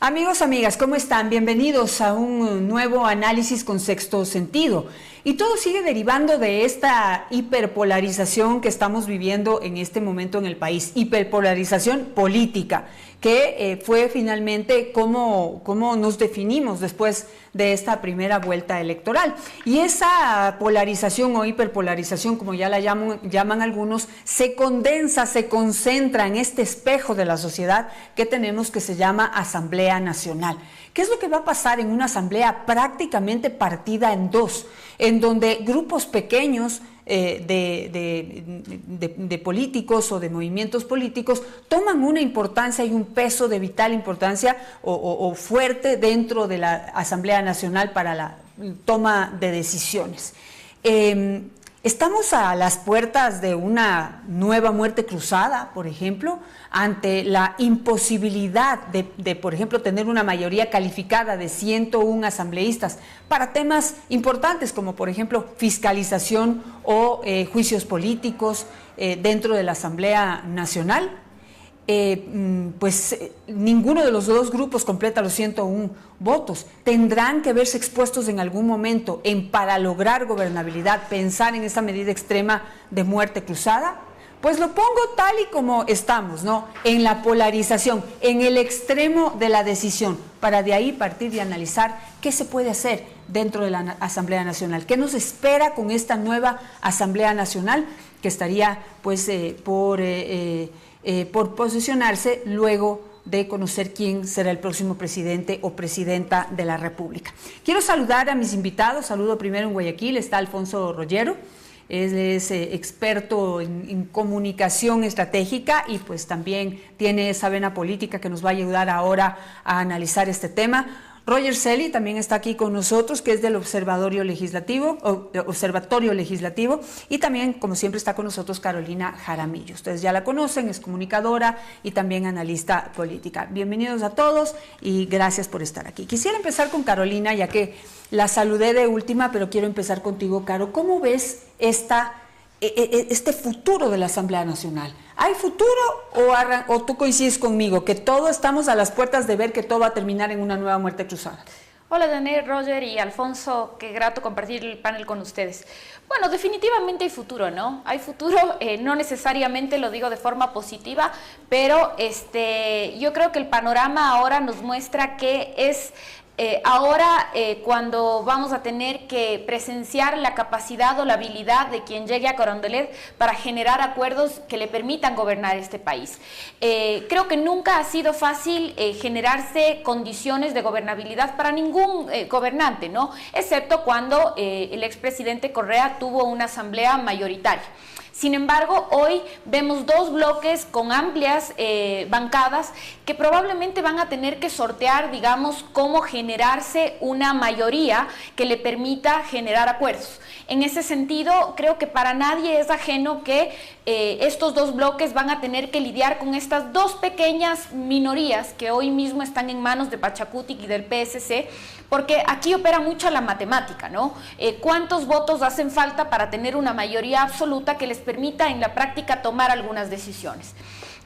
Amigos, amigas, ¿cómo están? Bienvenidos a un nuevo análisis con sexto sentido. Y todo sigue derivando de esta hiperpolarización que estamos viviendo en este momento en el país, hiperpolarización política, que fue finalmente cómo nos definimos después de esta primera vuelta electoral. Y esa polarización o hiperpolarización, como ya la llaman algunos, se condensa, se concentra en este espejo de la sociedad que tenemos, que se llama Asamblea Nacional. ¿Qué es lo que va a pasar en una asamblea prácticamente partida en dos, en donde grupos pequeños de políticos o de movimientos políticos toman una importancia y un peso de vital importancia o fuerte dentro de la Asamblea Nacional para la toma de decisiones? Estamos a las puertas de una nueva muerte cruzada, por ejemplo, ante la imposibilidad de, por ejemplo, tener una mayoría calificada de 101 asambleístas para temas importantes como, por ejemplo, fiscalización o juicios políticos dentro de la Asamblea Nacional. Ninguno de los dos grupos completa los 101 votos. Tendrán que verse expuestos en algún momento para lograr gobernabilidad, pensar en esa medida extrema de muerte cruzada. Pues lo pongo tal y como estamos, ¿no? En la polarización, en el extremo de la decisión, para de ahí partir y analizar qué se puede hacer dentro de la Asamblea Nacional, qué nos espera con esta nueva Asamblea Nacional que estaría por posicionarse luego de conocer quién será el próximo presidente o presidenta de la República. Quiero saludar a mis invitados. Saludo primero en Guayaquil, está Alfonso Rollero. Él es experto en comunicación estratégica y pues también tiene esa vena política que nos va a ayudar ahora a analizar este tema. Roger Celi también está aquí con nosotros, que es del Observatorio Legislativo, y también, como siempre, está con nosotros Carolina Jaramillo. Ustedes ya la conocen, es comunicadora y también analista política. Bienvenidos a todos y gracias por estar aquí. Quisiera empezar con Carolina, ya que la saludé de última, pero quiero empezar contigo, Caro. ¿Cómo ves este futuro de la Asamblea Nacional? ¿Hay futuro o tú coincides conmigo que todos estamos a las puertas de ver que todo va a terminar en una nueva muerte cruzada? Hola Daniel, Roger y Alfonso, qué grato compartir el panel con ustedes. Bueno, definitivamente hay futuro, ¿no? Hay futuro, no necesariamente lo digo de forma positiva, pero yo creo que el panorama ahora nos muestra que es ahora cuando vamos a tener que presenciar la capacidad o la habilidad de quien llegue a Carondelet para generar acuerdos que le permitan gobernar este país. Creo que nunca ha sido fácil generarse condiciones de gobernabilidad para ningún gobernante, ¿no? Excepto cuando el expresidente Correa tuvo una asamblea mayoritaria. Sin embargo, hoy vemos dos bloques con amplias bancadas que probablemente van a tener que sortear, digamos, cómo generarse una mayoría que le permita generar acuerdos. En ese sentido, creo que para nadie es ajeno que estos dos bloques van a tener que lidiar con estas dos pequeñas minorías que hoy mismo están en manos de Pachacutic y del PSC, porque aquí opera mucho la matemática, ¿no? ¿Cuántos votos hacen falta para tener una mayoría absoluta que les permita en la práctica tomar algunas decisiones?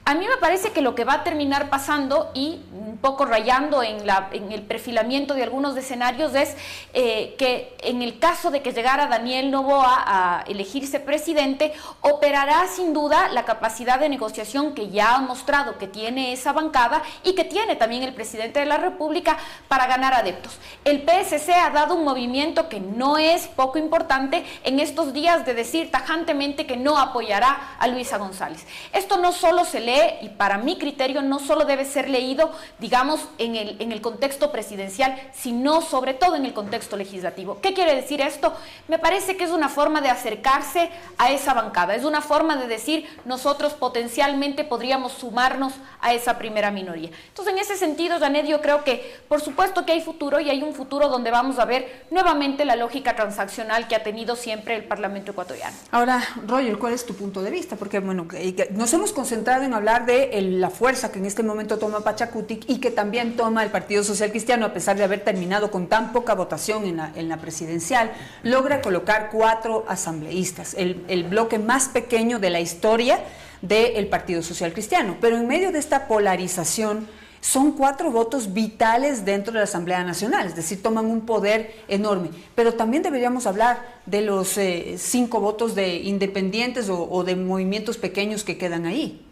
A mí me parece que lo que va a terminar pasando, y un poco rayando en el perfilamiento de algunos escenarios, es que en el caso de que llegara Daniel Noboa a elegirse presidente, operará sin duda la capacidad de negociación que ya ha mostrado que tiene esa bancada y que tiene también el presidente de la República para ganar adeptos. El PSC ha dado un movimiento que no es poco importante en estos días de decir tajantemente que no apoyará a Luisa González. Esto no solo se lee, y para mi criterio no solo debe ser leído, digamos, en el contexto presidencial, sino sobre todo en el contexto legislativo. ¿Qué quiere decir esto? Me parece que es una forma de acercarse a esa bancada, es una forma de decir nosotros potencialmente podríamos sumarnos a esa primera minoría. Entonces, en ese sentido, Janet, yo creo que por supuesto que hay futuro, y hay un futuro donde vamos a ver nuevamente la lógica transaccional que ha tenido siempre el Parlamento ecuatoriano. Ahora, Roger, ¿cuál es tu punto de vista? Porque, bueno, nos hemos concentrado en hablar de la fuerza que en este momento toma Pachacutic y que también toma el Partido Social Cristiano, a pesar de haber terminado con tan poca votación en la presidencial, logra colocar 4 asambleístas, el bloque más pequeño de la historia del Partido Social Cristiano. Pero en medio de esta polarización Son 4 votos vitales dentro de la Asamblea Nacional, es decir, toman un poder enorme. Pero también deberíamos hablar de los 5 votos de independientes o de movimientos pequeños que quedan ahí.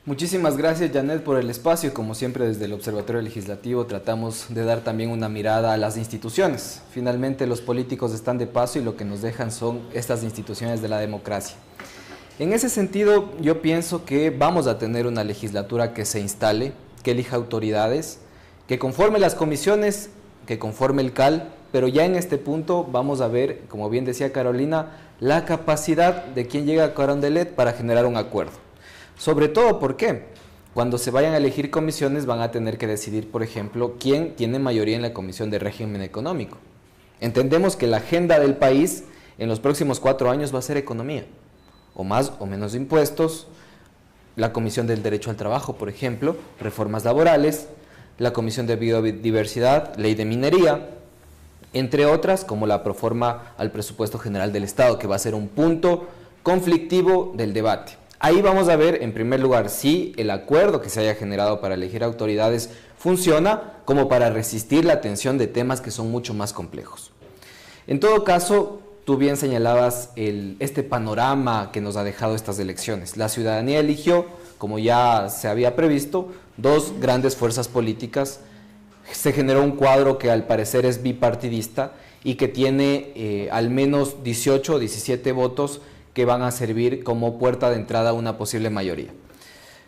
Muchísimas gracias, Janet, por el espacio. Como siempre, desde el Observatorio Legislativo tratamos de dar también una mirada a las instituciones. Finalmente, los políticos están de paso y lo que nos dejan son estas instituciones de la democracia. En ese sentido, yo pienso que vamos a tener una legislatura que se instale, que elija autoridades, que conforme las comisiones, que conforme el CAL, pero ya en este punto vamos a ver, como bien decía Carolina, la capacidad de quien llega a Carondelet para generar un acuerdo. Sobre todo, ¿por qué? Cuando se vayan a elegir comisiones van a tener que decidir, por ejemplo, quién tiene mayoría en la Comisión de Régimen Económico. Entendemos que la agenda del país en los próximos 4 años va a ser economía, o más o menos impuestos, la Comisión del Derecho al Trabajo, por ejemplo, reformas laborales, la Comisión de Biodiversidad, Ley de Minería, entre otras, como la proforma al Presupuesto General del Estado, que va a ser un punto conflictivo del debate. Ahí vamos a ver, en primer lugar, si el acuerdo que se haya generado para elegir autoridades funciona como para resistir la tensión de temas que son mucho más complejos. En todo caso, tú bien señalabas este panorama que nos ha dejado estas elecciones. La ciudadanía eligió, como ya se había previsto, 2 grandes fuerzas políticas. Se generó un cuadro que al parecer es bipartidista y que tiene al menos 18 o 17 votos que van a servir como puerta de entrada a una posible mayoría.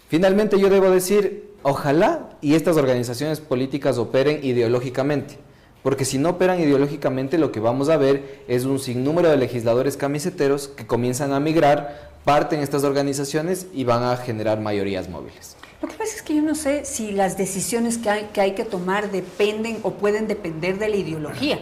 Finalmente yo debo decir, ojalá y estas organizaciones políticas operen ideológicamente, porque si no operan ideológicamente lo que vamos a ver es un sinnúmero de legisladores camiseteros que comienzan a migrar, parten estas organizaciones y van a generar mayorías móviles. Lo que pasa es que yo no sé si las decisiones que hay que tomar dependen o pueden depender de la ideología.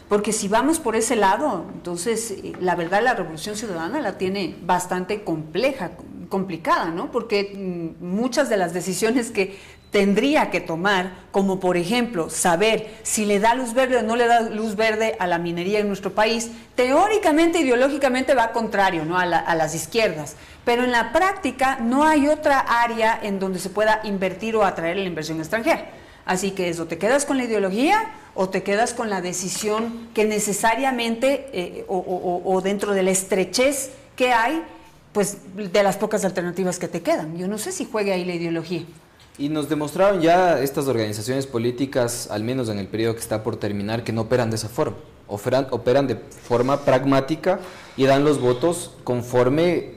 Porque si vamos por ese lado, entonces la verdad la Revolución Ciudadana la tiene bastante complicada, ¿no? Porque muchas de las decisiones que tendría que tomar, como por ejemplo saber si le da luz verde o no le da luz verde a la minería en nuestro país, teóricamente, ideológicamente va contrario, ¿no? a las izquierdas, pero en la práctica no hay otra área en donde se pueda invertir o atraer la inversión extranjera. Así que eso, te quedas con la ideología o te quedas con la decisión que necesariamente o dentro de la estrechez que hay, pues de las pocas alternativas que te quedan. Yo no sé si juegue ahí la ideología. Y nos demostraron ya estas organizaciones políticas, al menos en el periodo que está por terminar, que no operan de esa forma. Operan de forma pragmática y dan los votos conforme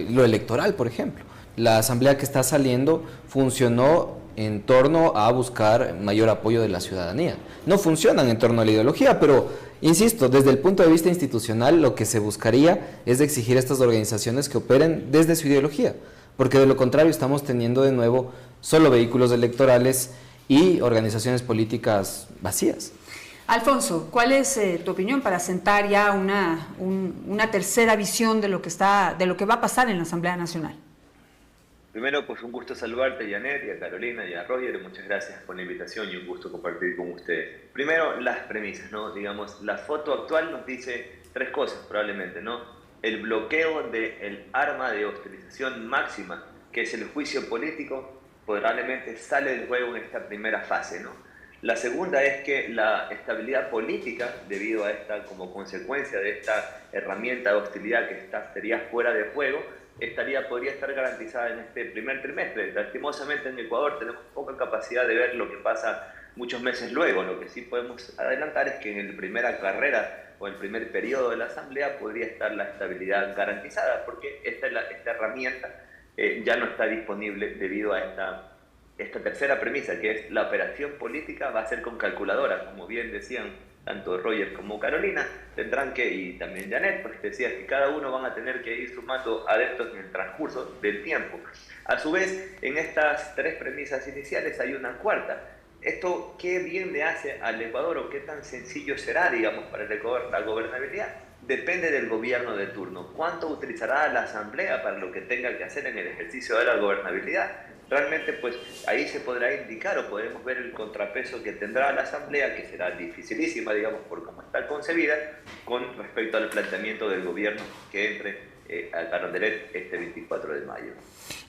lo electoral, por ejemplo. La asamblea que está saliendo funcionó en torno a buscar mayor apoyo de la ciudadanía. No funcionan en torno a la ideología, pero, insisto, desde el punto de vista institucional, lo que se buscaría es exigir a estas organizaciones que operen desde su ideología, porque de lo contrario estamos teniendo de nuevo solo vehículos electorales y organizaciones políticas vacías. Alfonso, ¿cuál es tu opinión para sentar ya una tercera visión de lo que va a pasar en la Asamblea Nacional? Primero, pues un gusto saludarte, Janet, y a Carolina y a Roger. Muchas gracias por la invitación y un gusto compartir con ustedes. Primero, las premisas, ¿no? Digamos, la foto actual nos dice 3 cosas probablemente, ¿no? El bloqueo del arma de hostilización máxima, que es el juicio político, probablemente sale del juego en esta primera fase, ¿no? La segunda es que la estabilidad política, debido a esta, como consecuencia de esta herramienta de hostilidad que estaría fuera de juego, podría estar garantizada en este primer trimestre. Lastimosamente en Ecuador tenemos poca capacidad de ver lo que pasa muchos meses luego. Lo que sí podemos adelantar es que en la primera carrera o el primer periodo de la Asamblea podría estar la estabilidad garantizada, porque esta herramienta ya no está disponible debido a esta tercera premisa, que es la operación política va a ser con calculadora, como bien decían tanto Roger como Carolina, tendrán que, y también Janet, pues decía que cada uno van a tener que ir sumando adeptos en el transcurso del tiempo. A su vez, en estas 3 premisas iniciales hay una cuarta. ¿Esto qué bien le hace al Ecuador o qué tan sencillo será, digamos, para el Ecuador la gobernabilidad? Depende del gobierno de turno. ¿Cuánto utilizará la Asamblea para lo que tenga que hacer en el ejercicio de la gobernabilidad? Realmente, pues ahí se podrá indicar o podremos ver el contrapeso que tendrá la Asamblea, que será dificilísima, digamos, por cómo está concebida, con respecto al planteamiento del gobierno que entre a Carondelet este 24 de mayo.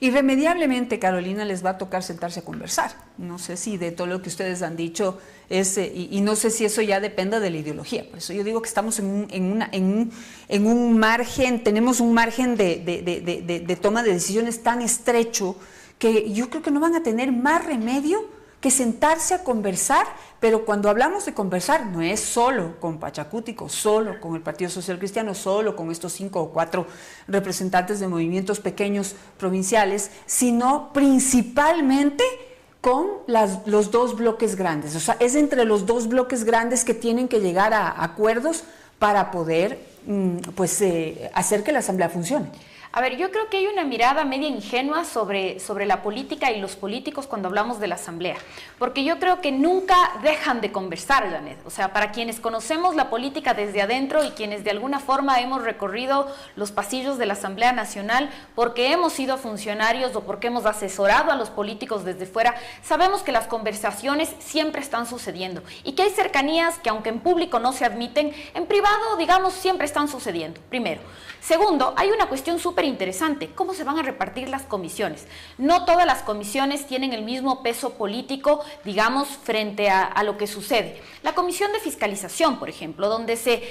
Irremediablemente, Carolina, les va a tocar sentarse a conversar. No sé si de todo lo que ustedes han dicho y no sé si eso ya dependa de la ideología. Por eso yo digo que estamos en un margen, tenemos un margen de toma de decisiones tan estrecho que yo creo que no van a tener más remedio que sentarse a conversar, pero cuando hablamos de conversar no es solo con Pachacútico, solo con el Partido Social Cristiano, solo con estos 5 o 4 representantes de movimientos pequeños provinciales, sino principalmente con los dos bloques grandes. O sea, es entre los dos bloques grandes que tienen que llegar a acuerdos para poder hacer que la Asamblea funcione. A ver, yo creo que hay una mirada media ingenua sobre la política y los políticos cuando hablamos de la Asamblea, porque yo creo que nunca dejan de conversar, Janet. O sea, para quienes conocemos la política desde adentro y quienes de alguna forma hemos recorrido los pasillos de la Asamblea Nacional porque hemos sido funcionarios o porque hemos asesorado a los políticos desde fuera, sabemos que las conversaciones siempre están sucediendo y que hay cercanías que aunque en público no se admiten, en privado, digamos, siempre están sucediendo, primero. Segundo, hay una cuestión súper interesante, ¿cómo se van a repartir las comisiones? No todas las comisiones tienen el mismo peso político, digamos, frente a lo que sucede. La comisión de fiscalización, por ejemplo, donde se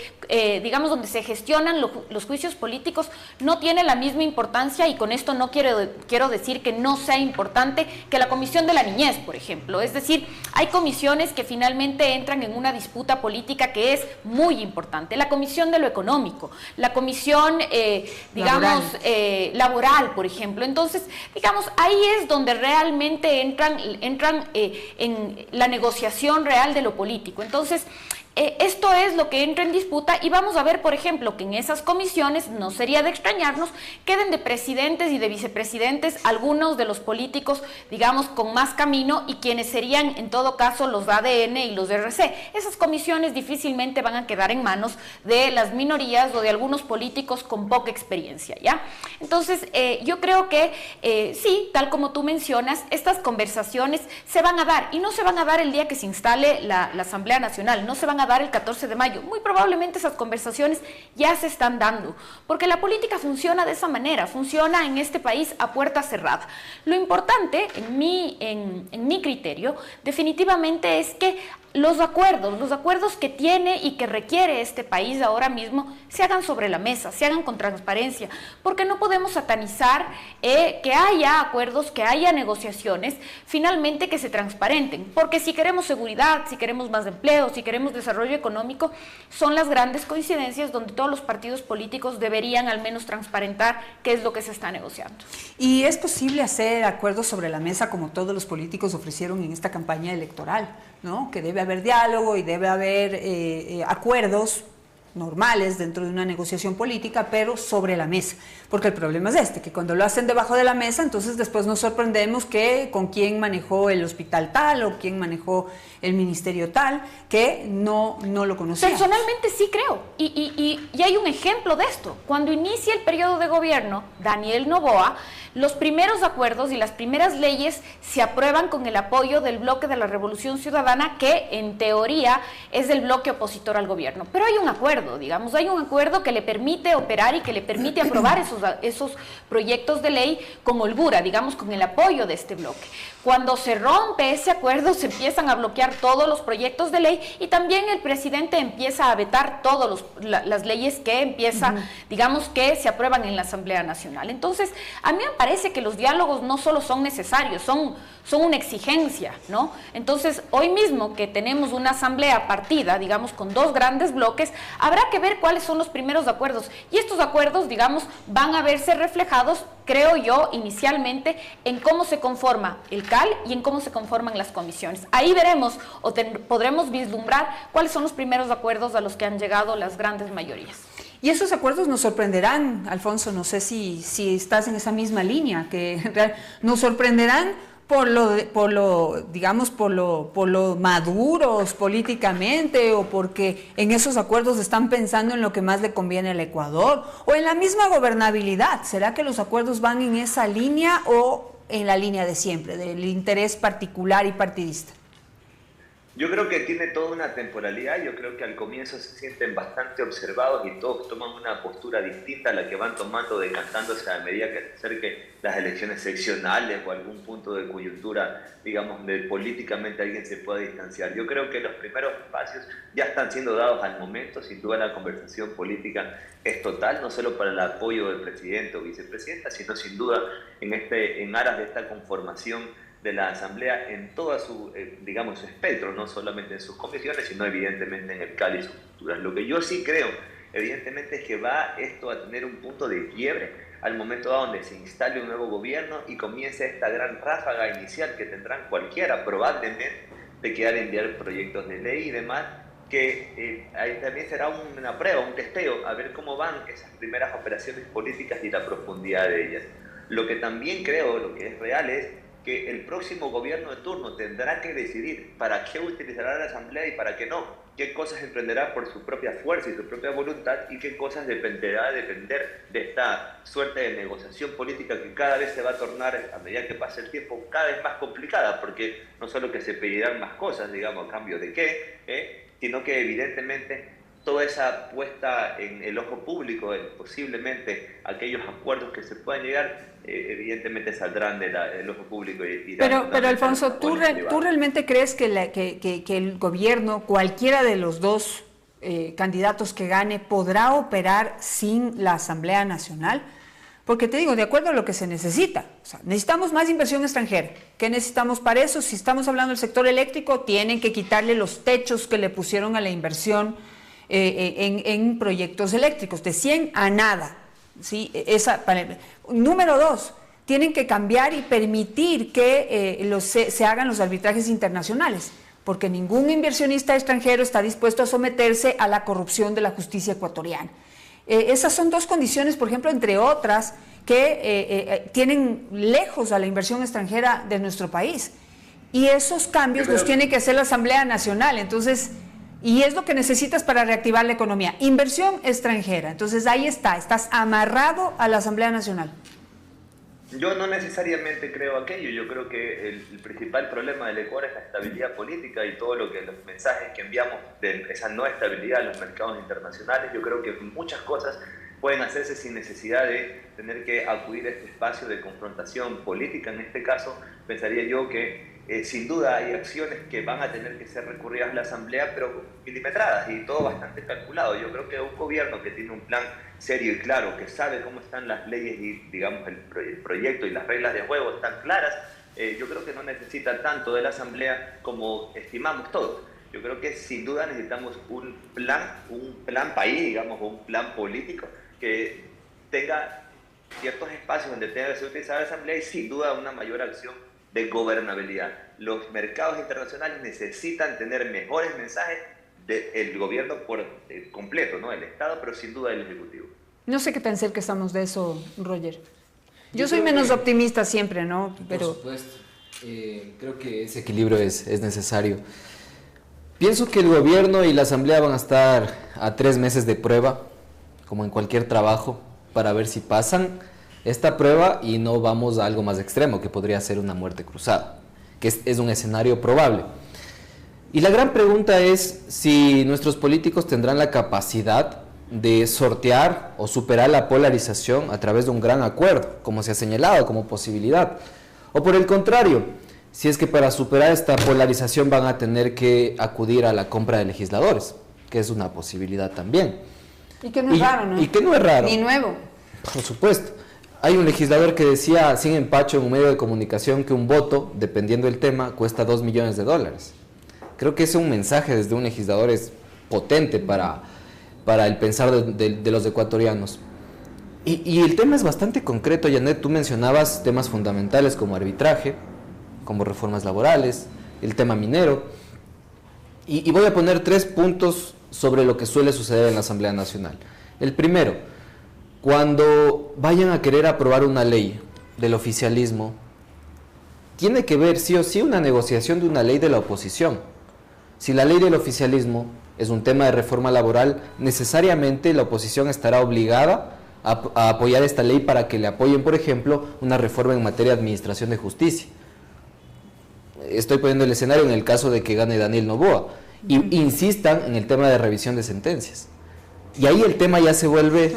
gestionan los juicios políticos, no tiene la misma importancia, y con esto no quiero decir que no sea importante, que la comisión de la niñez, por ejemplo. Es decir, hay comisiones que finalmente entran en una disputa política que es muy importante. La comisión de lo económico, la comisión, laboral, por ejemplo. Entonces, digamos, ahí es donde realmente entran en la negociación real de lo político. Entonces, esto es lo que entra en disputa y vamos a ver, por ejemplo, que en esas comisiones, no sería de extrañarnos, queden de presidentes y de vicepresidentes algunos de los políticos, digamos, con más camino y quienes serían, en todo caso, los ADN y los RC. Esas comisiones difícilmente van a quedar en manos de las minorías o de algunos políticos con poca experiencia, ¿ya? Entonces, yo creo que sí, tal como tú mencionas, estas conversaciones se van a dar y no se van a dar el día que se instale la Asamblea Nacional, no se van a dar el 14 de mayo. Muy probablemente esas conversaciones ya se están dando, porque la política funciona de esa manera, funciona en este país a puerta cerrada. Lo importante, en mi criterio, definitivamente es que los acuerdos que tiene y que requiere este país ahora mismo se hagan sobre la mesa, se hagan con transparencia, porque no podemos satanizar que haya acuerdos, que haya negociaciones, finalmente que se transparenten, porque si queremos seguridad, si queremos más empleo, si queremos desarrollo económico, son las grandes coincidencias donde todos los partidos políticos deberían al menos transparentar qué es lo que se está negociando. ¿Y es posible hacer acuerdos sobre la mesa como todos los políticos ofrecieron en esta campaña electoral, ¿no? Que debe haber diálogo y debe haber acuerdos normales dentro de una negociación política, pero sobre la mesa, porque el problema es que cuando lo hacen debajo de la mesa, entonces después nos sorprendemos que con quién manejó el hospital tal o quién manejó el ministerio tal, que no lo conocía. Personalmente sí creo, y hay un ejemplo de esto. Cuando inicia el periodo de gobierno, Daniel Noboa, los primeros acuerdos y las primeras leyes se aprueban con el apoyo del bloque de la Revolución Ciudadana, que en teoría es el bloque opositor al gobierno. Pero hay un acuerdo, digamos, hay un acuerdo que le permite operar y que le permite aprobar esos proyectos de ley con holgura, digamos, con el apoyo de este bloque. Cuando se rompe ese acuerdo, se empiezan a bloquear todos los proyectos de ley y también el presidente empieza a vetar todas las leyes que digamos, que se aprueban en la Asamblea Nacional. Entonces, a mí me parece que los diálogos no solo son necesarios, son una exigencia, ¿no? Entonces, hoy mismo que tenemos una asamblea partida, digamos, con dos grandes bloques, habrá que ver cuáles son los primeros acuerdos. Y estos acuerdos, digamos, van a verse reflejados, creo yo, inicialmente, en cómo se conforma el CAL y en cómo se conforman las comisiones. Ahí veremos o podremos vislumbrar cuáles son los primeros acuerdos a los que han llegado las grandes mayorías. Y esos acuerdos nos sorprenderán, Alfonso, no sé si estás en esa misma línea, que nos sorprenderán por lo maduros políticamente, o porque en esos acuerdos están pensando en lo que más le conviene al Ecuador, o en la misma gobernabilidad. ¿Será que los acuerdos van en esa línea o en la línea de siempre, del interés particular y partidista? Yo creo que tiene toda una temporalidad. Yo creo que al comienzo se sienten bastante observados y todos toman una postura distinta a la que van tomando, decantándose a medida que se acerquen las elecciones seccionales o algún punto de coyuntura, digamos, donde políticamente alguien se pueda distanciar. Yo creo que los primeros espacios ya están siendo dados al momento. Sin duda la conversación política es total, no solo para el apoyo del presidente o vicepresidenta, sino sin duda en aras de esta conformación de la Asamblea en todo su, digamos, su espectro, no solamente en sus comisiones, sino evidentemente en el CAL y sus futuras. Lo que yo sí creo, evidentemente, es que va esto a tener un punto de quiebre al momento donde se instale un nuevo gobierno y comience esta gran ráfaga inicial que tendrán cualquiera, probablemente, de quedar enviar proyectos de ley y demás, que ahí también será una prueba, un testeo, a ver cómo van esas primeras operaciones políticas y la profundidad de ellas. Lo que también creo, lo que es real, es que el próximo gobierno de turno tendrá que decidir para qué utilizará la Asamblea y para qué no, qué cosas emprenderá por su propia fuerza y su propia voluntad y qué cosas dependerá de depender de esta suerte de negociación política que cada vez se va a tornar, a medida que pase el tiempo, cada vez más complicada, porque no solo que se pedirán más cosas, digamos, a cambio de qué, sino que evidentemente toda esa puesta en el ojo público, posiblemente aquellos acuerdos que se puedan llegar, evidentemente saldrán del ojo público. Pero Alfonso, ¿tú realmente crees que el gobierno, cualquiera de los dos candidatos que gane, podrá operar sin la Asamblea Nacional? Porque te digo, de acuerdo a lo que se necesita, o sea, necesitamos más inversión extranjera. ¿Qué necesitamos para eso? Si estamos hablando del sector eléctrico, tienen que quitarle los techos que le pusieron a la inversión en proyectos eléctricos, de 100 a nada. ¿Sí? Número 2, tienen que cambiar y permitir que se hagan los arbitrajes internacionales, porque ningún inversionista extranjero está dispuesto a someterse a la corrupción de la justicia ecuatoriana. Esas son dos condiciones, por ejemplo, entre otras, que tienen lejos a la inversión extranjera de nuestro país. Y esos cambios los tiene que hacer la Asamblea Nacional. Entonces, y es lo que necesitas para reactivar la economía, inversión extranjera. Entonces ahí estás amarrado a la Asamblea Nacional. Yo no necesariamente creo aquello. Yo creo que el principal problema del Ecuador es la estabilidad política y todo lo que los mensajes que enviamos de esa no estabilidad a los mercados internacionales. Yo creo que muchas cosas pueden hacerse sin necesidad de tener que acudir a este espacio de confrontación política. En este caso, pensaría yo que sin duda hay acciones que van a tener que ser recurridas a la Asamblea, pero milimetradas y todo bastante calculado. Yo creo que un gobierno que tiene un plan serio y claro, que sabe cómo están las leyes y, digamos, el proyecto y las reglas de juego están claras, yo creo que no necesita tanto de la Asamblea como estimamos todos. Yo creo que sin duda necesitamos un plan país, digamos, un plan político que tenga ciertos espacios donde tenga que ser utilizada la Asamblea y sin duda una mayor acción de gobernabilidad. Los mercados internacionales necesitan tener mejores mensajes del gobierno por completo, ¿no? El Estado, pero sin duda el Ejecutivo. No sé qué tan cerca estamos de eso, Roger. Yo soy menos optimista siempre, ¿no? Pero... Por supuesto. Creo que ese equilibrio es necesario. Pienso que el gobierno y la Asamblea van a estar a 3 meses de prueba, como en cualquier trabajo, para ver si pasan esta prueba y no vamos a algo más extremo, que podría ser una muerte cruzada, que es un escenario probable. Y la gran pregunta es si nuestros políticos tendrán la capacidad de sortear o superar la polarización a través de un gran acuerdo, como se ha señalado como posibilidad. O por el contrario, si es que para superar esta polarización van a tener que acudir a la compra de legisladores, que es una posibilidad también. Y que no es raro, ¿no? Y que no es raro. Ni nuevo. Por supuesto. Hay un legislador que decía, sin empacho, en un medio de comunicación, que un voto, dependiendo del tema, cuesta $2 millones. Creo que ese un mensaje desde un legislador es potente para el pensar de los ecuatorianos. Y el tema es bastante concreto, Janet. Tú mencionabas temas fundamentales como arbitraje, como reformas laborales, el tema minero. Y voy a poner 3 puntos sobre lo que suele suceder en la Asamblea Nacional. El primero, cuando vayan a querer aprobar una ley del oficialismo, tiene que ver sí o sí una negociación de una ley de la oposición. Si la ley del oficialismo es un tema de reforma laboral, necesariamente la oposición estará obligada a apoyar esta ley para que le apoyen, por ejemplo, una reforma en materia de administración de justicia. estoy poniendo el escenario en el caso de que gane Daniel Noboa, y insistan en el tema de revisión de sentencias. Y ahí el tema ya se vuelve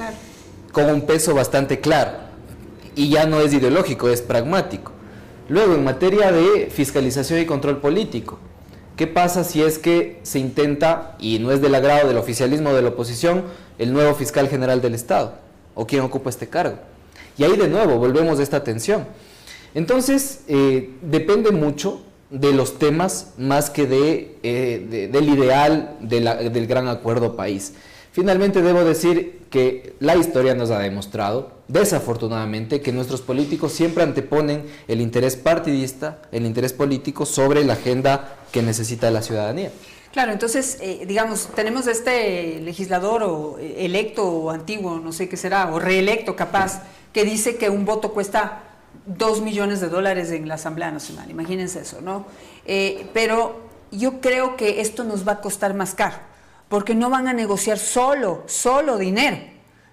con un peso bastante claro, y ya no es ideológico, es pragmático. Luego, en materia de fiscalización y control político, ¿qué pasa si es que se intenta, y no es del agrado del oficialismo o de la oposición, el nuevo fiscal general del Estado, o quien ocupa este cargo? Y ahí de nuevo volvemos a esta tensión. Entonces, depende mucho de los temas más que del ideal del gran acuerdo país. Finalmente debo decir que la historia nos ha demostrado, desafortunadamente, que nuestros políticos siempre anteponen el interés partidista, el interés político, sobre la agenda que necesita la ciudadanía. Claro, entonces, digamos, tenemos este legislador o electo o antiguo, no sé qué será, o reelecto capaz, que dice que un voto cuesta $2 millones en la Asamblea Nacional, imagínense eso, ¿no? Pero yo creo que esto nos va a costar más caro, porque no van a negociar solo dinero,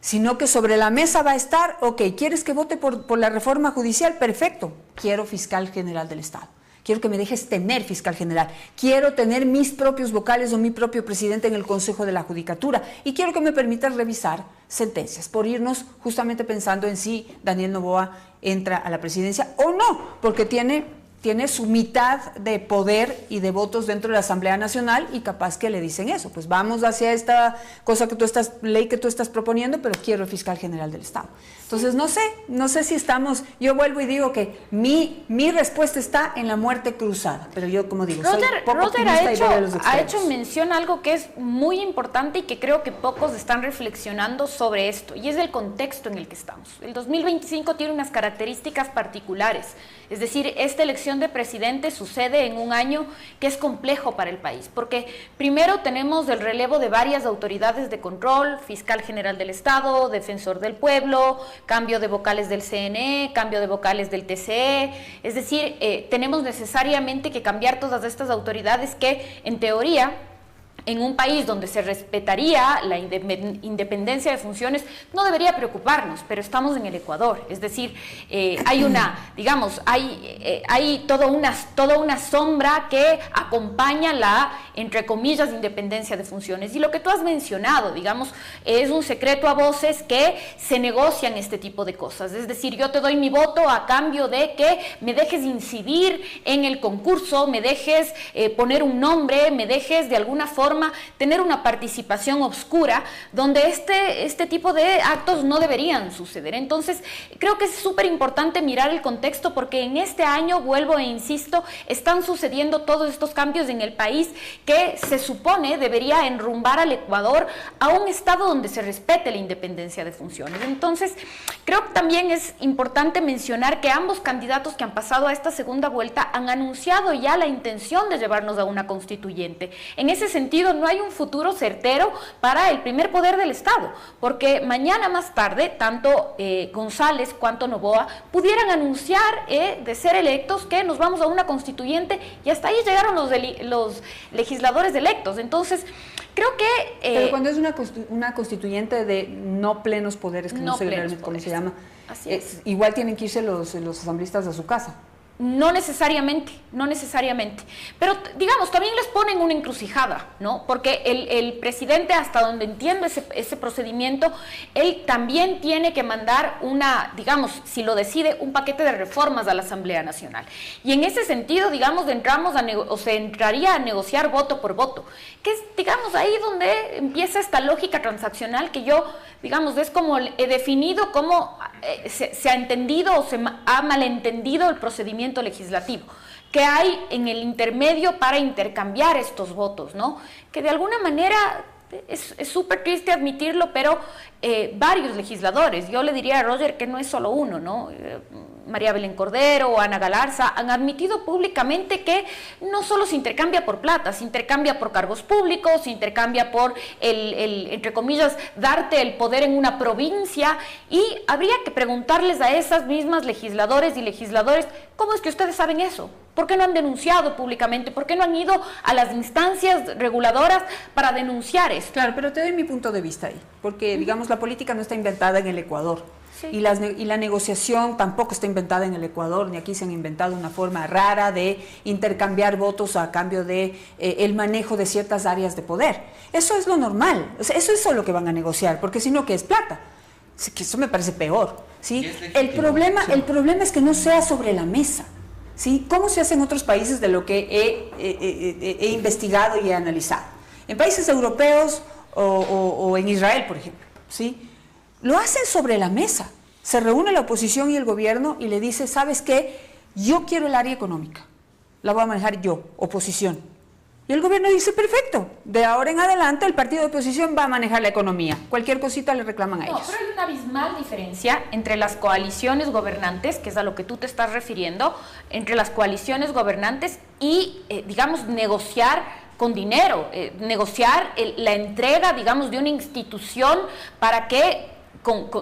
sino que sobre la mesa va a estar, ok, ¿quieres que vote por la reforma judicial? Perfecto, quiero fiscal general del Estado. Quiero que me dejes tener fiscal general, quiero tener mis propios vocales o mi propio presidente en el Consejo de la Judicatura y quiero que me permitas revisar sentencias, por irnos justamente pensando en si Daniel Noboa entra a la presidencia o no, porque tiene su mitad de poder y de votos dentro de la Asamblea Nacional y capaz que le dicen eso, pues vamos hacia esta ley que tú estás proponiendo, pero quiero el fiscal general del Estado. Entonces no sé si estamos, yo vuelvo y digo que mi respuesta está en la muerte cruzada, pero yo como digo, soy poco optimista y veo a los extremos. Ha hecho mención a algo que es muy importante y que creo que pocos están reflexionando sobre esto, y es el contexto en el que estamos. El 2025 tiene unas características particulares, es decir, esta elección de presidente sucede en un año que es complejo para el país, porque primero tenemos el relevo de varias autoridades de control, fiscal general del Estado, defensor del pueblo, cambio de vocales del CNE, cambio de vocales del TCE, es decir, tenemos necesariamente que cambiar todas estas autoridades que, en teoría, en un país donde se respetaría la independencia de funciones, no debería preocuparnos, pero estamos en el Ecuador, es decir, hay toda una sombra que acompaña la, entre comillas, independencia de funciones. Y lo que tú has mencionado, digamos, es un secreto a voces que se negocian este tipo de cosas, es decir, yo te doy mi voto a cambio de que me dejes incidir en el concurso, me dejes poner un nombre, me dejes de alguna forma tener una participación oscura donde este tipo de actos no deberían suceder. Entonces, creo que es súper importante mirar el contexto, porque en este año, vuelvo e insisto, están sucediendo todos estos cambios en el país que se supone debería enrumbar al Ecuador a un estado donde se respete la independencia de funciones. Entonces, creo que también es importante mencionar que ambos candidatos que han pasado a esta segunda vuelta han anunciado ya la intención de llevarnos a una constituyente. En ese sentido, no hay un futuro certero para el primer poder del Estado, porque mañana más tarde, tanto González cuanto Noboa pudieran anunciar de ser electos que nos vamos a una constituyente, y hasta ahí llegaron los legisladores electos. Entonces, creo que... pero cuando es una constituyente de no plenos poderes, que no sé realmente cómo se llama, igual tienen que irse los asambleístas a su casa. No necesariamente, pero digamos, también les ponen una encrucijada, ¿no? Porque el presidente, hasta donde entiendo ese procedimiento, él también tiene que mandar digamos, si lo decide, un paquete de reformas a la Asamblea Nacional. Y en ese sentido, digamos, se entraría a negociar voto por voto, que es, digamos, ahí donde empieza esta lógica transaccional que yo, digamos, es como he definido cómo se ha entendido o se ha malentendido el procedimiento legislativo que hay en el intermedio para intercambiar estos votos, ¿no? Que de alguna manera es súper triste admitirlo, pero varios legisladores, yo le diría a Roger que no es solo uno, ¿no? María Belén Cordero o Ana Galarza han admitido públicamente que no solo se intercambia por plata, se intercambia por cargos públicos, se intercambia por entre comillas, darte el poder en una provincia, y habría que preguntarles a esas mismas legisladores y legisladores, ¿cómo es que ustedes saben eso? ¿Por qué no han denunciado públicamente? ¿Por qué no han ido a las instancias reguladoras para denunciar esto? Claro, pero te doy mi punto de vista ahí, porque digamos la política no está inventada en el Ecuador, Sí. Y la negociación tampoco está inventada en el Ecuador, ni aquí se han inventado una forma rara de intercambiar votos a cambio de el manejo de ciertas áreas de poder. Eso es lo normal, o sea, eso es lo que van a negociar, porque si no, ¿qué es plata? Que eso me parece peor, ¿sí? El problema es que no sea sobre la mesa, ¿sí? ¿Cómo se hace en otros países de lo que he investigado y he analizado? En países europeos o en Israel, por ejemplo, ¿sí? Lo hacen sobre la mesa. Se reúne la oposición y el gobierno y le dice, ¿sabes qué? Yo quiero el área económica, la voy a manejar yo, oposición. Y el gobierno dice, perfecto, de ahora en adelante el partido de oposición va a manejar la economía. Cualquier cosita le reclaman a ellos. Pero hay una abismal diferencia entre las coaliciones gobernantes, que es a lo que tú te estás refiriendo, entre las coaliciones gobernantes y, digamos, negociar con dinero, negociar la entrega, digamos, de una institución para que,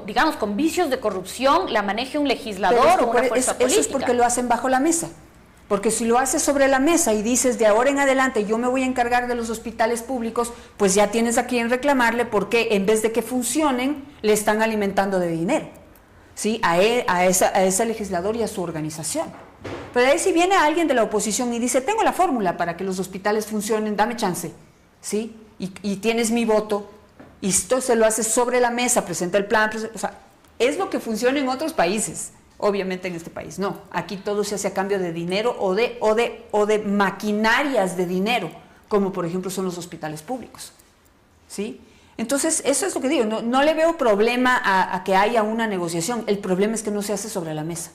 digamos, con vicios de corrupción la maneje un legislador o una fuerza política. Eso es porque lo hacen bajo la mesa. Porque si lo haces sobre la mesa y dices de ahora en adelante yo me voy a encargar de los hospitales públicos, pues ya tienes a quien reclamarle porque en vez de que funcionen, le están alimentando de dinero, ¿sí? a ese legislador y a su organización. Pero ahí si viene alguien de la oposición y dice, tengo la fórmula para que los hospitales funcionen, dame chance, ¿sí? Y tienes mi voto, y esto se lo haces sobre la mesa, presenta el plan, o sea, es lo que funciona en otros países. Obviamente en este país no, aquí todo se hace a cambio de dinero o de maquinarias de dinero, como por ejemplo son los hospitales públicos, ¿sí? Entonces eso es lo que digo, no le veo problema a que haya una negociación, el problema es que no se hace sobre la mesa.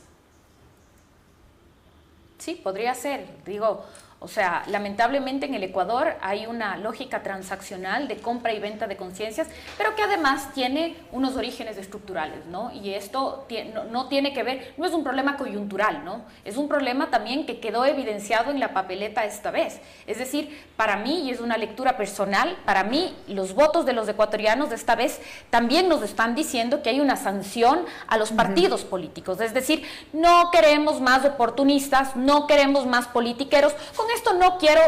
Sí, podría ser, digo, o sea, lamentablemente en el Ecuador hay una lógica transaccional de compra y venta de conciencias, pero que además tiene unos orígenes estructurales, ¿no? Y esto no tiene que ver, no es un problema coyuntural, ¿no? Es un problema también que quedó evidenciado en la papeleta esta vez. Es decir, para mí, y es una lectura personal, para mí los votos de los ecuatorianos de esta vez también nos están diciendo que hay una sanción a los partidos políticos. Es decir, no queremos más oportunistas, no queremos más politiqueros. Con esto no quiero,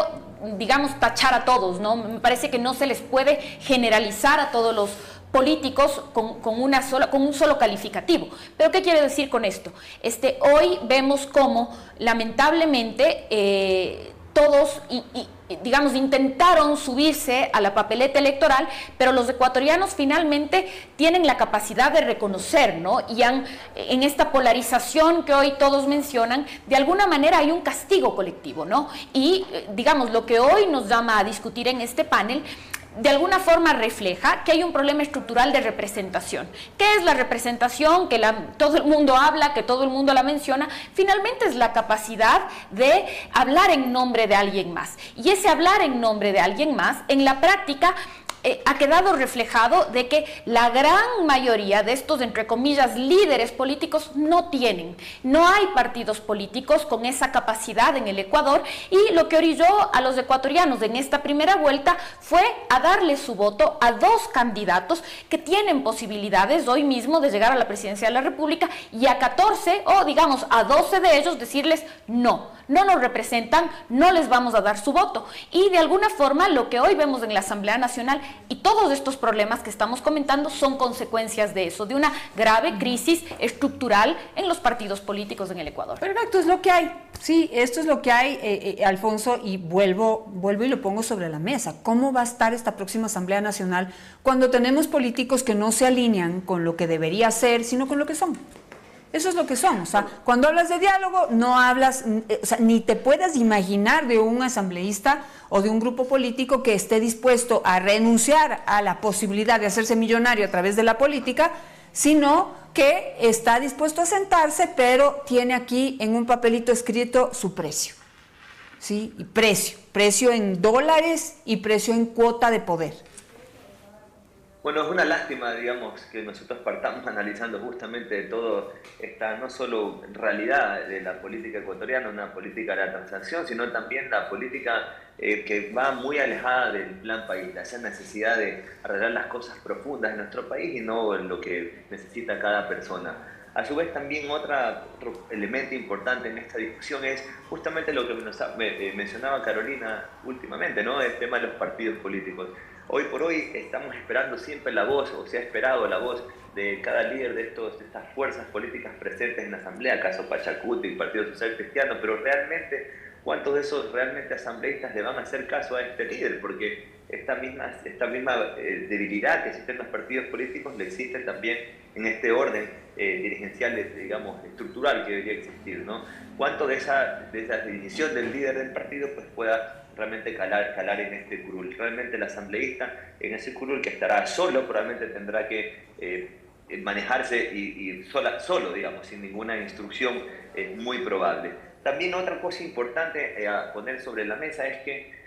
digamos, tachar a todos, ¿no? Me parece que no se les puede generalizar a todos los políticos con un solo calificativo. ¿Pero qué quiero decir con esto? Hoy vemos cómo, lamentablemente, todos, digamos, intentaron subirse a la papeleta electoral, pero los ecuatorianos finalmente tienen la capacidad de reconocer, ¿no? Y en esta polarización que hoy todos mencionan, de alguna manera hay un castigo colectivo, ¿no? Y, digamos, lo que hoy nos llama a discutir en este panel de alguna forma refleja que hay un problema estructural de representación. ¿Qué es la representación? Que todo el mundo habla, que todo el mundo la menciona. Finalmente es la capacidad de hablar en nombre de alguien más. Y ese hablar en nombre de alguien más, en la práctica, ha quedado reflejado de que la gran mayoría de estos, entre comillas, líderes políticos no tienen. No hay partidos políticos con esa capacidad en el Ecuador, y lo que orilló a los ecuatorianos en esta primera vuelta fue a darle su voto a dos candidatos que tienen posibilidades hoy mismo de llegar a la presidencia de la República, y a 14 o digamos a 12 de ellos decirles no nos representan, no les vamos a dar su voto. Y de alguna forma lo que hoy vemos en la Asamblea Nacional y todos estos problemas que estamos comentando son consecuencias de eso, de una grave crisis estructural en los partidos políticos en el Ecuador. Perfecto, es lo que hay. Sí, esto es lo que hay, Alfonso, y vuelvo y lo pongo sobre la mesa. ¿Cómo va a estar esta próxima Asamblea Nacional cuando tenemos políticos que no se alinean con lo que debería ser, sino con lo que son? Eso es lo que son, o sea, cuando hablas de diálogo, no hablas, o sea, ni te puedas imaginar de un asambleísta o de un grupo político que esté dispuesto a renunciar a la posibilidad de hacerse millonario a través de la política, sino que está dispuesto a sentarse, pero tiene aquí en un papelito escrito su precio, ¿sí? Y precio en dólares y precio en cuota de poder. Bueno, es una lástima, digamos, que nosotros partamos analizando justamente toda esta, no solo realidad de la política ecuatoriana, una política de la transacción, sino también la política que va muy alejada del plan país, esa necesidad de arreglar las cosas profundas de nuestro país y no lo que necesita cada persona. A su vez, también otro elemento importante en esta discusión es justamente lo que mencionaba Carolina últimamente, ¿no? El tema de los partidos políticos. Hoy por hoy estamos esperando siempre la voz, o se ha esperado la voz de cada líder de estas fuerzas políticas presentes en la Asamblea, caso Pachacuti, el Partido Social Cristiano, pero realmente, ¿cuántos de esos realmente asambleístas le van a hacer caso a este líder? Porque esta misma debilidad que existe en los partidos políticos le existe también en este orden dirigencial, digamos, estructural que debería existir, ¿no? ¿Cuánto de esa división del líder del partido pues pueda realmente calar en este curul? Realmente el asambleísta en ese curul, que estará solo, probablemente tendrá que manejarse solo, digamos, sin ninguna instrucción, es muy probable. También otra cosa importante a poner sobre la mesa es que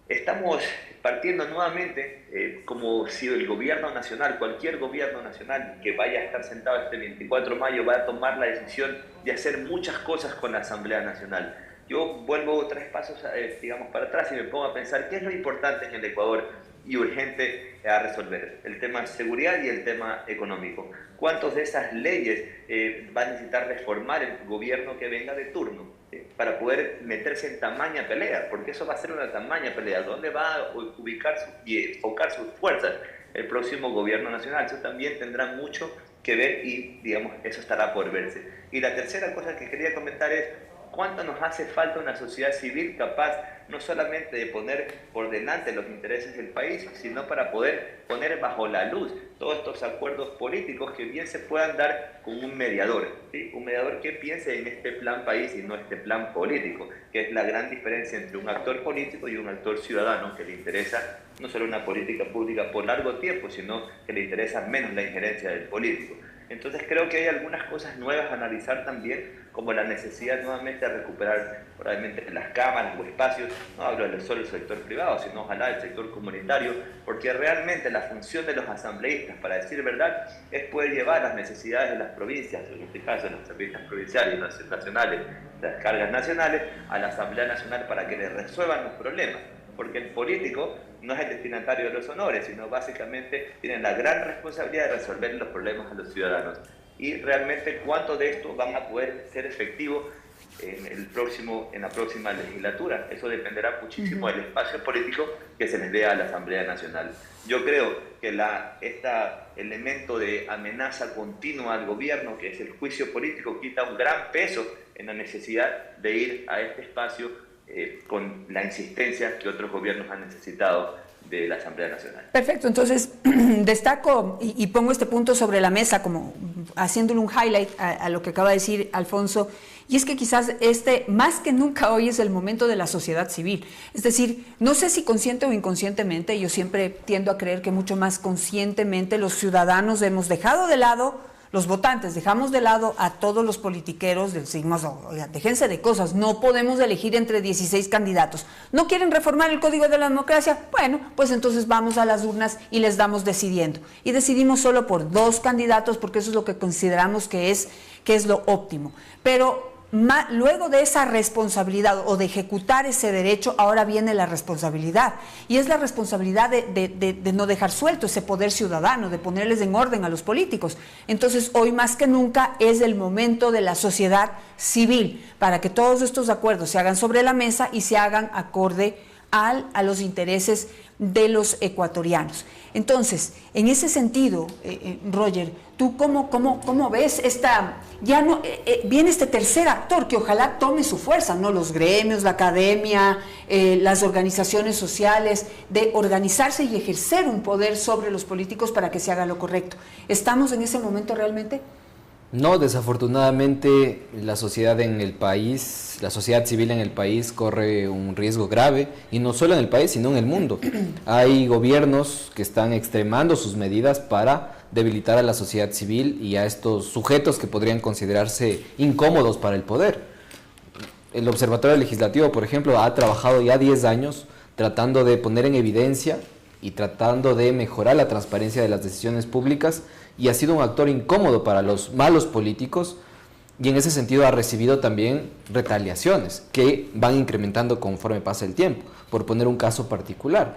estamos partiendo nuevamente como si el gobierno nacional, cualquier gobierno nacional que vaya a estar sentado este 24 de mayo va a tomar la decisión de hacer muchas cosas con la Asamblea Nacional. Yo vuelvo 3 pasos, digamos, para atrás y me pongo a pensar qué es lo importante en el Ecuador y urgente a resolver: el tema de seguridad y el tema económico. ¿Cuántas de esas leyes va a necesitar reformar el gobierno que venga de turno para poder meterse en tamaña pelea? Porque eso va a ser una tamaña pelea. ¿Dónde va a ubicar y enfocar sus fuerzas el próximo gobierno nacional? Eso también tendrá mucho que ver y, digamos, eso estará por verse. Y la tercera cosa que quería comentar es cuánto nos hace falta una sociedad civil capaz no solamente de poner por delante los intereses del país, sino para poder poner bajo la luz todos estos acuerdos políticos que bien se puedan dar con un mediador, ¿sí? Un mediador que piense en este plan país y no este plan político, que es la gran diferencia entre un actor político y un actor ciudadano que le interesa no solo una política pública por largo tiempo, sino que le interesa menos la injerencia del político. Entonces creo que hay algunas cosas nuevas a analizar también, como la necesidad nuevamente de recuperar probablemente las cámaras o espacios. No hablo solo del sector privado, sino ojalá del sector comunitario, porque realmente la función de los asambleístas, para decir verdad, es poder llevar las necesidades de las provincias, en este caso las asambleístas provinciales, nacionales, las cargas nacionales, a la Asamblea Nacional para que les resuelvan los problemas. Porque el político no es el destinatario de los honores, sino básicamente tiene la gran responsabilidad de resolver los problemas a los ciudadanos. Y realmente cuánto de esto van a poder ser efectivo en la próxima legislatura. Eso dependerá muchísimo del espacio político que se les dé a la Asamblea Nacional. Yo creo que este elemento de amenaza continua al gobierno, que es el juicio político, quita un gran peso en la necesidad de ir a este espacio con la insistencia que otros gobiernos han necesitado de la Asamblea Nacional. Perfecto, entonces destaco y pongo este punto sobre la mesa como haciéndole un highlight a lo que acaba de decir Alfonso, y es que quizás más que nunca hoy es el momento de la sociedad civil. Es decir, no sé si consciente o inconscientemente, yo siempre tiendo a creer que mucho más conscientemente los ciudadanos hemos dejado de lado, los votantes, dejamos de lado a todos los politiqueros, decimos, oigan, déjense de cosas, no podemos elegir entre 16 candidatos. ¿No quieren reformar el Código de la Democracia? Bueno, pues entonces vamos a las urnas y les damos decidiendo. Y decidimos solo por 2 candidatos porque eso es lo que consideramos que es lo óptimo. Pero luego de esa responsabilidad o de ejecutar ese derecho, ahora viene la responsabilidad. Y es la responsabilidad de no dejar suelto ese poder ciudadano, de ponerles en orden a los políticos. Entonces, hoy más que nunca es el momento de la sociedad civil para que todos estos acuerdos se hagan sobre la mesa y se hagan acorde a los intereses de los ecuatorianos. Entonces, en ese sentido, Roger, ¿tú cómo ves viene este tercer actor que ojalá tome su fuerza, ¿no? Los gremios, la academia, las organizaciones sociales, de organizarse y ejercer un poder sobre los políticos para que se haga lo correcto? ¿Estamos en ese momento realmente? No, desafortunadamente la sociedad en el país, la sociedad civil en el país corre un riesgo grave, y no solo en el país, sino en el mundo. Hay gobiernos que están extremando sus medidas para debilitar a la sociedad civil y a estos sujetos que podrían considerarse incómodos para el poder. El Observatorio Legislativo, por ejemplo, ha trabajado ya 10 años tratando de poner en evidencia y tratando de mejorar la transparencia de las decisiones públicas, y ha sido un actor incómodo para los malos políticos, y en ese sentido ha recibido también retaliaciones que van incrementando conforme pasa el tiempo. Por poner un caso particular,